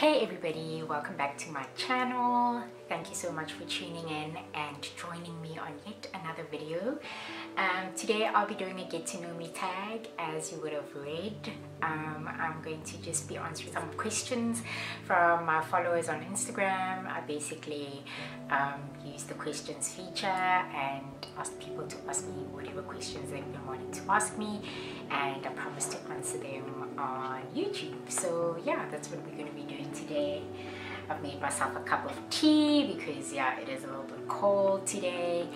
Hey everybody, welcome back to my channel. Thank you so much for tuning in and joining me on yet another video. Today I'll be doing a get to know me tag. As you would have read, I'm going to just be answering some questions from my followers on Instagram. I basically used the questions feature and asked people to ask me whatever questions they've been wanting to ask me, and I promised to answer them on YouTube. So yeah, that's what we're going to be doing today. I've made myself a cup of tea because yeah, it is a little bit cold today,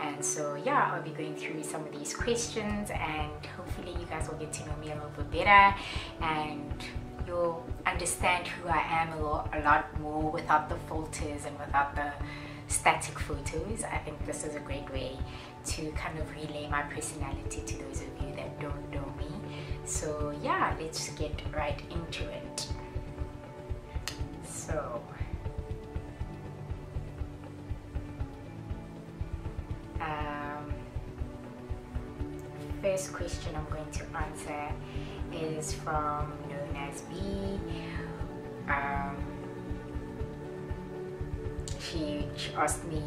and so yeah, I'll be going through some of these questions and hopefully you guys will get to know me a little bit better and you'll understand who I am a lot more without the filters and without the static photos. I think this is a great way to kind of relay my personality to those of you that don't know me. So yeah, let's get right into it. So first question I'm going to answer is from known as B. She asked me,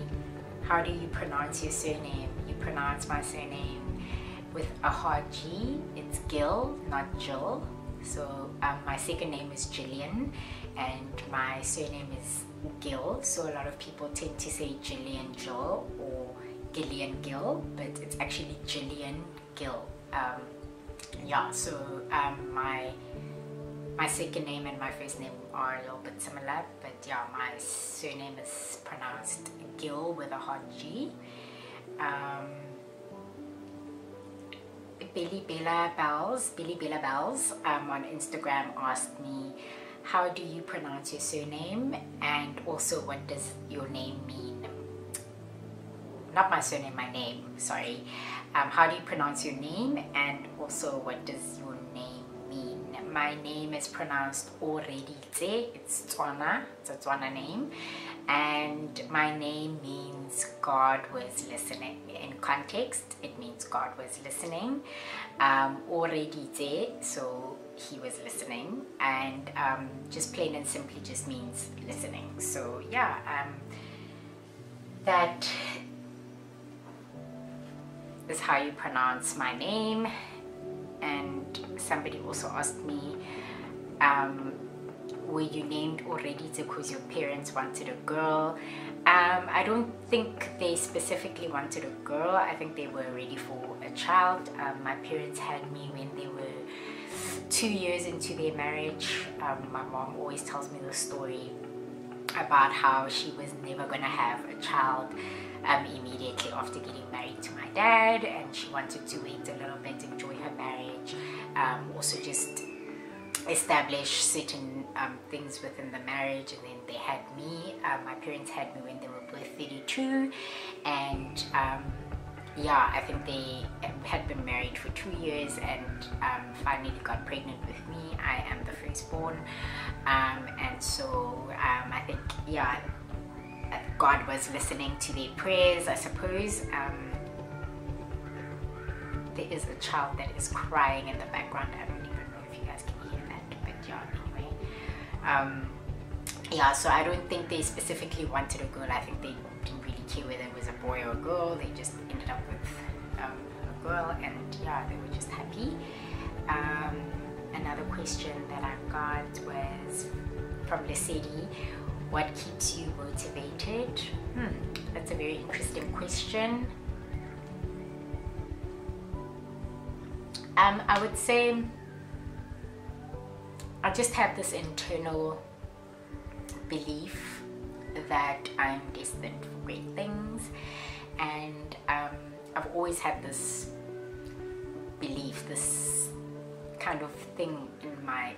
how do you pronounce your surname? You pronounce my surname with a hard G. It's Gill, not Jill. So my second name is Gillian and my surname is Gill. So a lot of people tend to say Gillian Jill or Gillian Gill, but it's actually Gillian Gill. Yeah, so my second name and my first name are a little bit similar, but yeah, my surname is pronounced Gill with a hard G. Billy Bella Bells on Instagram asked me, how do you pronounce your surname, and also what does your name mean? Not my surname, my name, sorry. How do you pronounce your name, and also what does your name mean? My name is pronounced Oreeditse. It's Tswana, it's a Tswana name, and my name means God was listening. In context, it means God was listening. Oreeditse, so he was listening, and just plain and simply just means listening. So yeah, that is how you pronounce my name. And somebody also asked me, were you named Oreeditse because your parents wanted a girl? I don't think they specifically wanted a girl. I think they were ready for a child. My parents had me when they were 2 years into their marriage. My mom always tells me the story about how she was never going to have a child immediately after getting married to my dad, and she wanted to wait a little bit, enjoy her marriage, also just establish certain things within the marriage, and then they had me. My parents had me when they were both 32, and yeah, I think they had been married for 2 years and finally got pregnant with me. I am the firstborn, and so I think, yeah, God was listening to their prayers, I suppose. There is a child that is crying in the background. I don't even know if you guys can hear that, but yeah, anyway. Yeah, so I don't think they specifically wanted a girl. I think they didn't really care whether it was a boy or a girl. They just ended up with a girl, and yeah, they were just happy. Another question that I got was from Lesedi. What keeps you motivated? That's a very interesting question. I would say I just have this internal belief that I'm destined for great things, and I've always had this belief, this kind of thing in my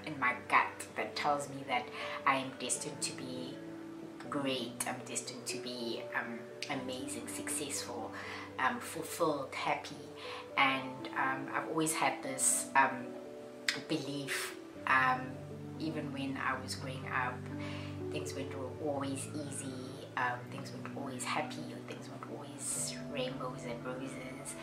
gut that tells me that I am destined to be great. I'm destined to be amazing, successful, fulfilled, happy, and I've always had this belief. Even when I was growing up, things weren't always easy, things weren't always happy, or things weren't always rainbows and roses,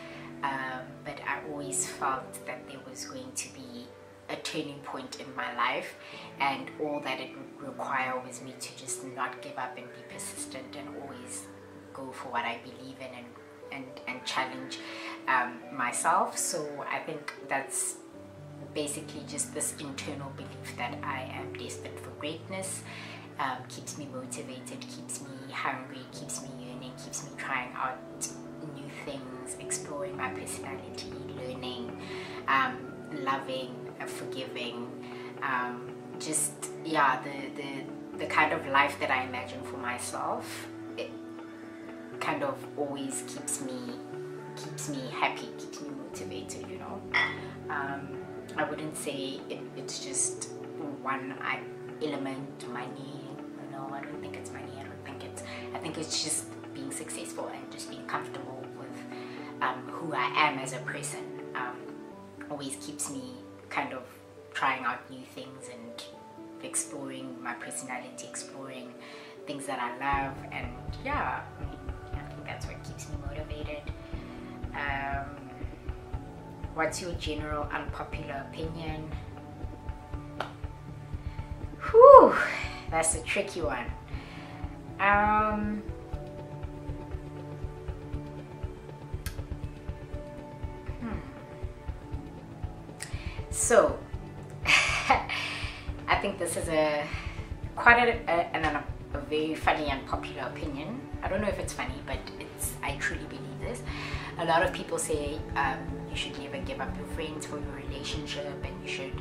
but I always felt that there was going to be a turning point in my life, and all that it would require was me to just not give up and be persistent and always go for what I believe in and challenge myself. So I think that's basically just this internal belief that I am destined for greatness. Keeps me motivated, keeps me hungry, keeps me yearning, keeps me trying out new things, exploring my personality, learning, loving, forgiving, just yeah, the kind of life that I imagine for myself. It kind of always keeps me happy, keeps me motivated, you know. I wouldn't say it's just one element, money. No, I don't think it's money. I think it's just being successful and just being comfortable with who I am as a person. Always keeps me kind of trying out new things and exploring my personality, exploring things that I love, and yeah, I think that's what keeps me motivated. What's your general unpopular opinion? Whew, that's a tricky one. So I think this is quite a very funny and popular opinion. I don't know if it's funny, but I truly believe this. A lot of people say you should never give up your friends for your relationship, and you should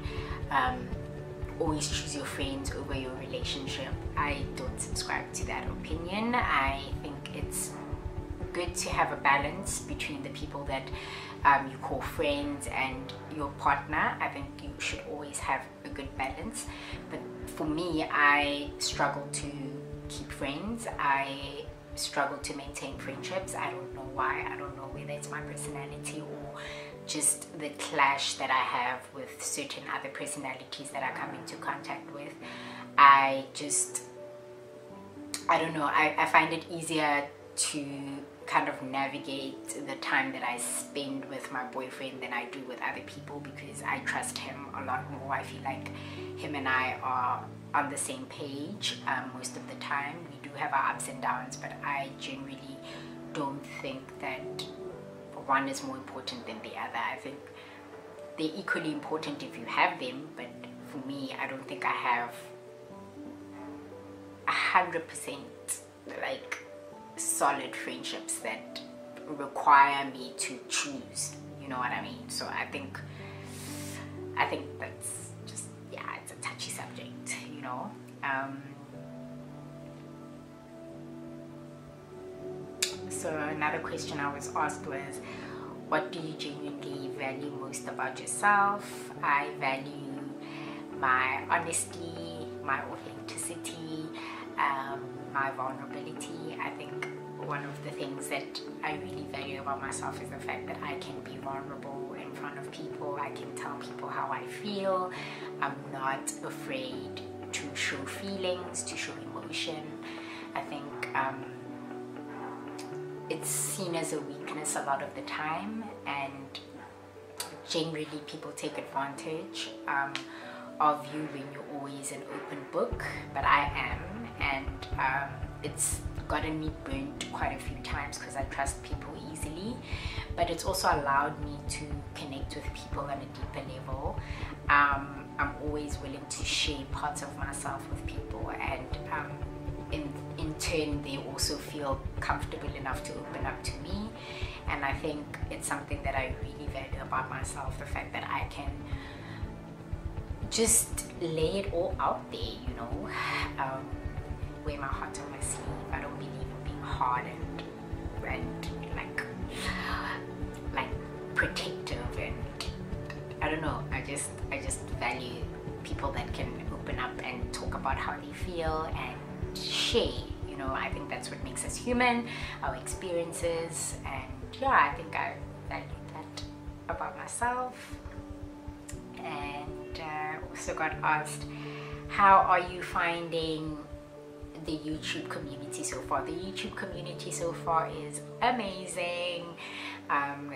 always choose your friends over your relationship. I don't subscribe to that opinion. I think it's good to have a balance between the people that you call friends and your partner. I think you should always have a good balance. But for me, I struggle to keep friends. I struggle to maintain friendships. I don't know why. I don't know whether it's my personality or just the clash that I have with certain other personalities that I come into contact with. I don't know, I find it easier to kind of navigate the time that I spend with my boyfriend than I do with other people, because I trust him a lot more. I feel like him and I are on the same page most of the time. We do have our ups and downs, but I generally don't think that one is more important than the other. I think they're equally important if you have them, but for me, I don't think I have 100% like solid friendships that require me to choose, you know what I mean? So I think that's just, yeah, it's a touchy subject, you know. So another question I was asked was, what do you genuinely value most about yourself? I value my honesty, my authenticity, my vulnerability. I think one of the things that I really value about myself is the fact that I can be vulnerable in front of people. I can tell people how I feel. I'm not afraid to show feelings, to show emotion. I think it's seen as a weakness a lot of the time, and generally people take advantage of you when you're always an open book, but I am, and it's gotten me burnt quite a few times because I trust people easily, but it's also allowed me to connect with people on a deeper level. I'm always willing to share parts of myself with people, and in turn they also feel comfortable enough to open up to me. And I think it's something that I really value about myself, the fact that I can just lay it all out there, you know. Wear my heart on my sleeve. I don't believe in being hard and like protective, and I don't know, I just value people that can open up and talk about how they feel and share, you know. I think that's what makes us human, our experiences, and yeah, I think I value that about myself. And also got asked, how are you finding the YouTube community so far? The YouTube community so far is amazing.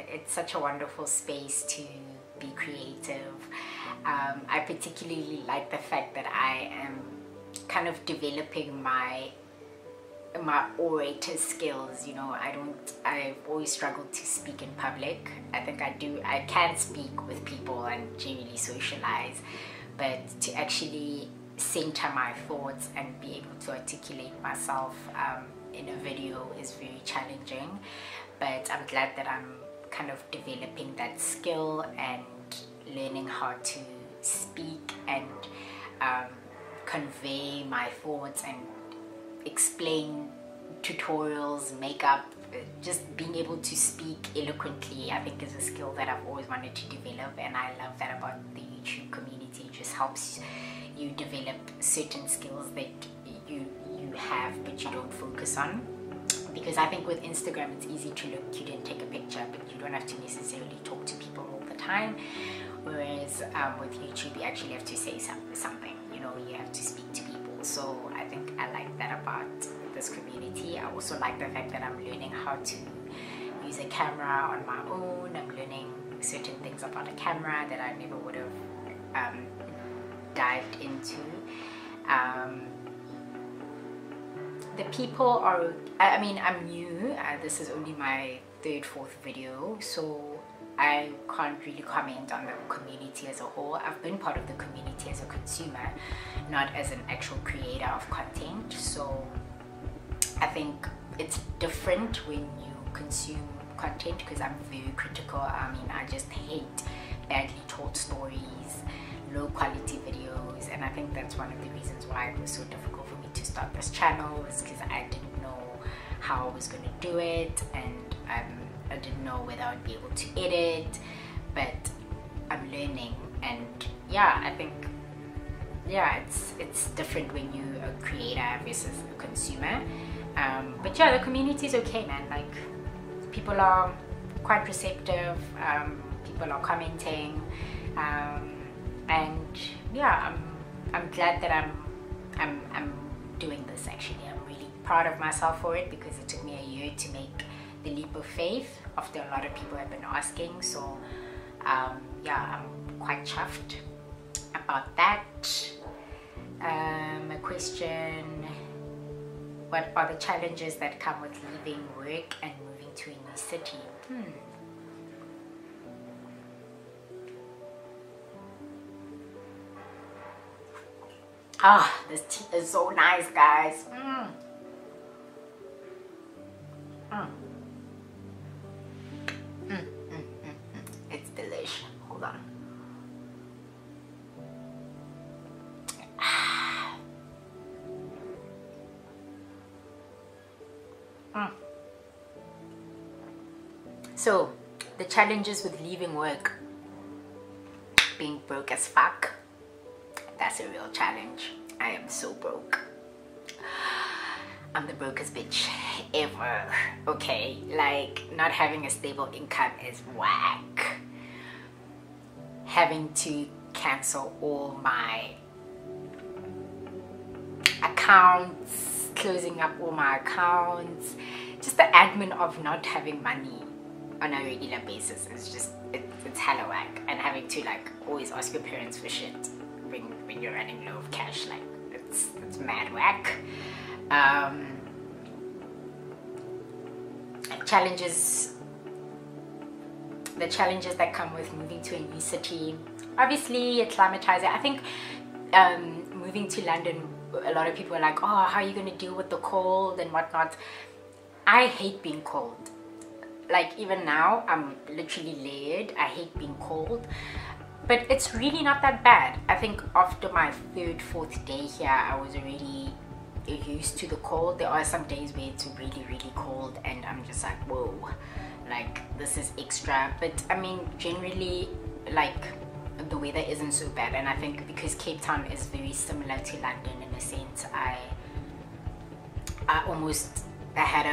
It's such a wonderful space to be creative. I particularly like the fact that I am kind of developing my orator skills. You know, I've always struggled to speak in public. I think I can speak with people and generally socialize, but to actually center my thoughts and be able to articulate myself in a video is very challenging. But I'm glad that I'm kind of developing that skill and learning how to speak and convey my thoughts and explain tutorials, makeup. Just being able to speak eloquently, I think, is a skill that I've always wanted to develop, and I love that about the YouTube community. It just helps you develop certain skills that you have but you don't focus on. Because I think with Instagram it's easy to look cute and take a picture, but you don't have to necessarily talk to people all the time. Whereas with YouTube, you actually have to say something, you know, you have to speak to people. So I think I like that about this community. I also like the fact that I'm learning how to use a camera on my own. I'm learning certain things about a camera that I never would have dived into. The people are, I mean, I'm new. This is only my third, fourth video, so I can't really comment on the community as a whole. I've been part of the community as a consumer, not as an actual creator of content. So I think it's different when you consume content, because I'm very critical. I mean, I just hate badly told stories, low quality videos, and I think that's one of the reasons why it was so difficult for me to start this channel, is because I didn't know how I was going to do it, and I didn't know whether I'd be able to edit, but I'm learning. And yeah, I think, yeah, it's different when you're a creator versus a consumer. But yeah, the community is okay, man. Like, people are quite receptive, people are commenting, and yeah, I'm glad that I'm doing this. Actually, I'm really proud of myself for it, because it took me a year to make the leap of faith after a lot of people have been asking. So yeah, I'm quite chuffed about that. A question: what are the challenges that come with leaving work and moving to a new city? Ah, this tea is so nice, guys. It's delicious. Hold on. So, the challenges with leaving work: being broke as fuck. That's a real challenge. I am so broke. I'm the brokest bitch ever. Okay, like, not having a stable income is whack. Having to cancel all my accounts, closing up all my accounts, just the admin of not having money on a regular basis is just, it's hella whack. And having to, like, always ask your parents for shit when you're running low of cash, like, it's mad whack. The challenges that come with moving to a new city: obviously acclimatizing. I think moving to London, a lot of people are like, oh, how are you going to deal with the cold and whatnot? I hate being cold. Like, even now, I'm literally layered. I hate being cold. But it's really not that bad. I think after my third, fourth day here, I was already used to the cold. There are some days where it's really, really cold and I'm just like, whoa, like, this is extra. But I mean, generally, like, the weather isn't so bad. And I think because Cape Town is very similar to London in a sense, I had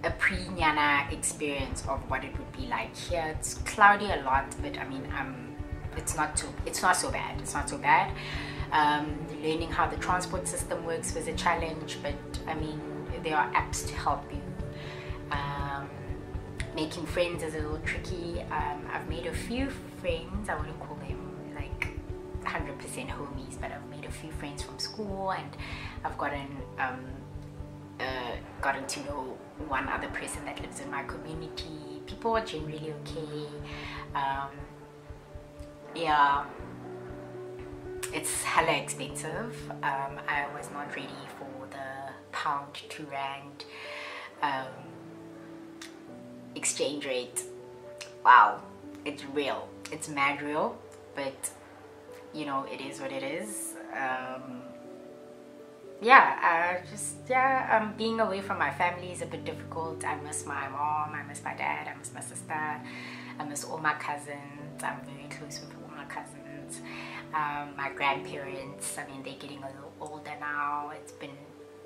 a pre-Nyana experience of what it would be like here. It's cloudy a lot, but I mean, it's not so bad. It's not so bad. Learning how the transport system works was a challenge, but I mean, there are apps to help you. Making friends is a little tricky. I've made a few friends. I wouldn't call them like 100% homies, but I've made a few friends from school, and I've gotten to know one other person that lives in my community. People are generally okay. Yeah, it's hella expensive. I was not ready for the pound to rand exchange rate. Wow, it's real, it's mad real, but you know, it is what it is. Being away from my family is a bit difficult. I miss my mom, I miss my dad, I miss my sister, I miss all my cousins. I'm very close with all my cousins. My grandparents, I mean, they're getting a little older now. It's been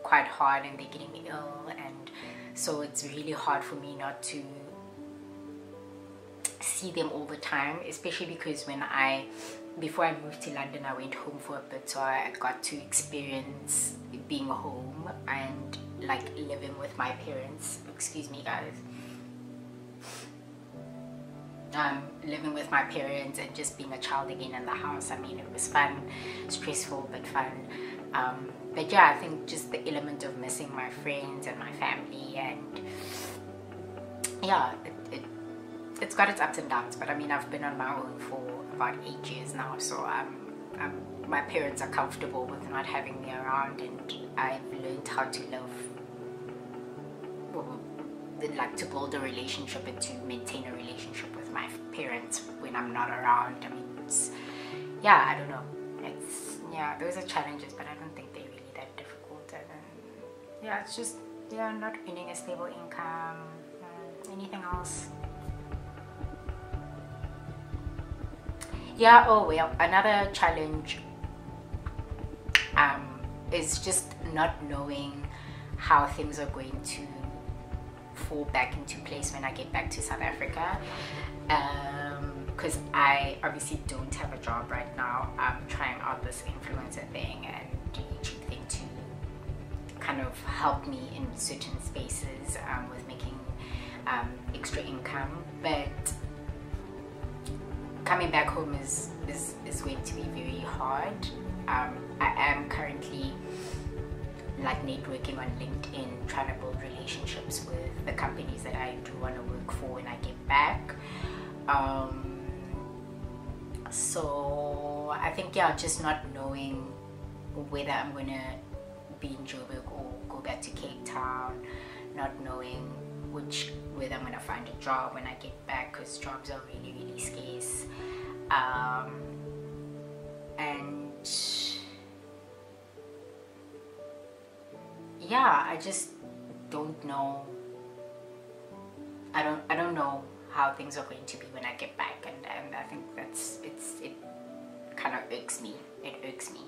quite hard, and they're getting ill, and so it's really hard for me not to see them all the time, especially because before I moved to London, I went home for a bit, so I got to experience being home and like living with my parents. Excuse me, guys. Living with my parents and just being a child again in the house. I mean, it was fun, stressful but fun. But yeah, I think just the element of missing my friends and my family, and yeah, it's got its ups and downs. But I mean, I've been on my own for about 8 years now, so my parents are comfortable with not having me around, and I've learned how to live, like to build a relationship and to maintain a relationship with my parents when I'm not around. I mean, yeah, I don't know, those are challenges, but I don't think they're really that difficult. And yeah, it's just not earning a stable income. Anything else? Yeah, oh well, another challenge is just not knowing how things are going to fall back into place when I get back to South Africa, because I obviously don't have a job right now. I'm trying out this influencer thing and YouTube thing to kind of help me in certain spaces with making extra income, but coming back home is going to be very hard. I am currently like networking on LinkedIn, trying to build relationships with the companies that I do want to work for when I get back. So I think just not knowing whether I'm gonna be in Joburg or go back to Cape Town, not knowing whether I'm gonna find a job when I get back, because jobs are really scarce, and yeah, I just don't know. I don't know how things are going to be when I get back, and I think it kind of irks me. It irks me.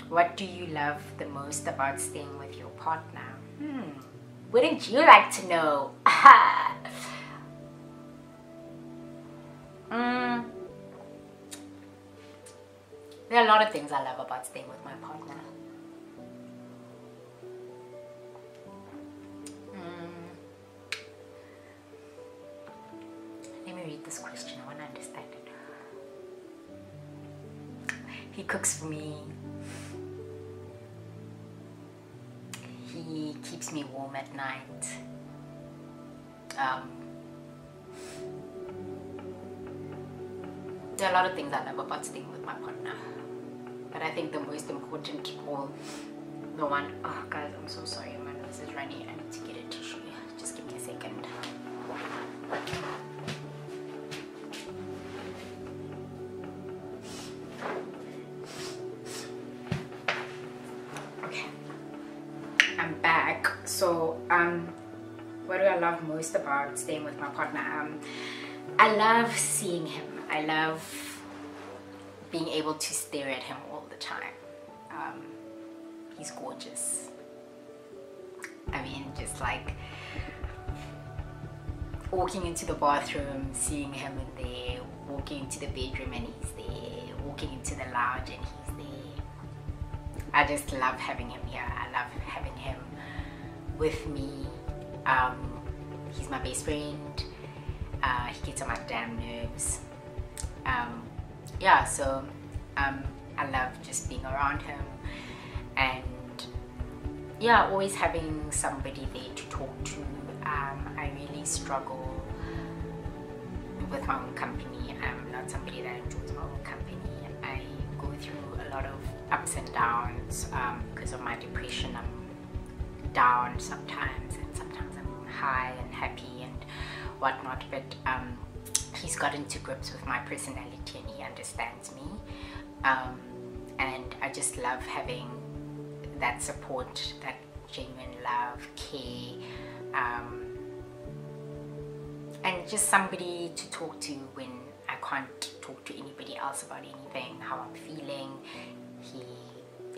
What do you love the most about staying with your partner? Wouldn't you like to know? There are a lot of things I love about staying with my partner. Let me read this question. I want to understand it. He cooks for me. He keeps me warm at night. There are a lot of things I love about staying with my partner, but I think the most important, or the one, oh guys, I'm so sorry, my nose is running. I need to get a tissue. Just give me a second. Okay, I'm back. So what do I love most about staying with my partner? I love seeing him. I love being able to stare at him all the time. He's gorgeous. I mean, just like walking into the bathroom, seeing him in there, walking into the bedroom and he's there, walking into the lounge and he's there. I just love having him here. I love having him with me. He's my best friend. He gets on my damn nerves. Yeah, so I love just being around him, and yeah, always having somebody there to talk to. I really struggle with my own company. I'm not somebody that enjoys my own company. I go through a lot of ups and downs because of my depression. I'm down sometimes, and sometimes I'm high and happy and whatnot, but he's gotten to grips with my personality and he understands me, and I just love having that support, that genuine love, care, and just somebody to talk to when I can't talk to anybody else about anything, how I'm feeling. He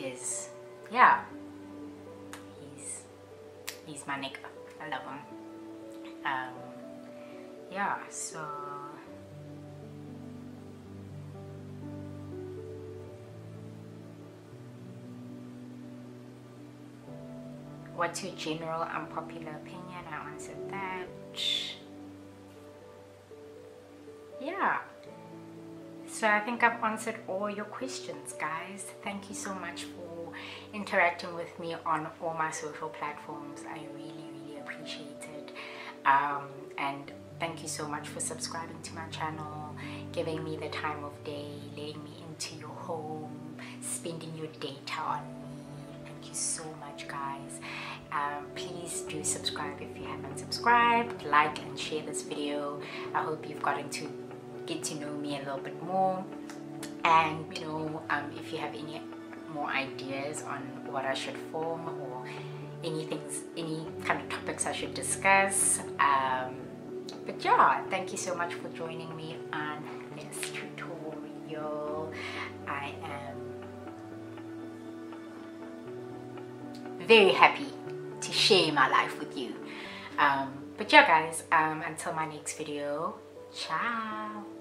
is, yeah, he's my nigga. I love him. Yeah, so what's your general unpopular opinion? I answered that. Yeah, so I think I've answered all your questions, guys. Thank you so much for interacting with me on all my social platforms. I really appreciate it, and thank you so much for subscribing to my channel, giving me the time of day, letting me into your home, spending your data on me. Thank you so much, guys. Please do subscribe if you haven't subscribed, like and share this video. I hope you've gotten to get to know me a little bit more, and you know, if you have any more ideas on what I should film or any kind of topics I should discuss, but yeah, thank you so much for joining me on this tutorial. I am very happy to share my life with you, but yeah guys, until my next video, ciao.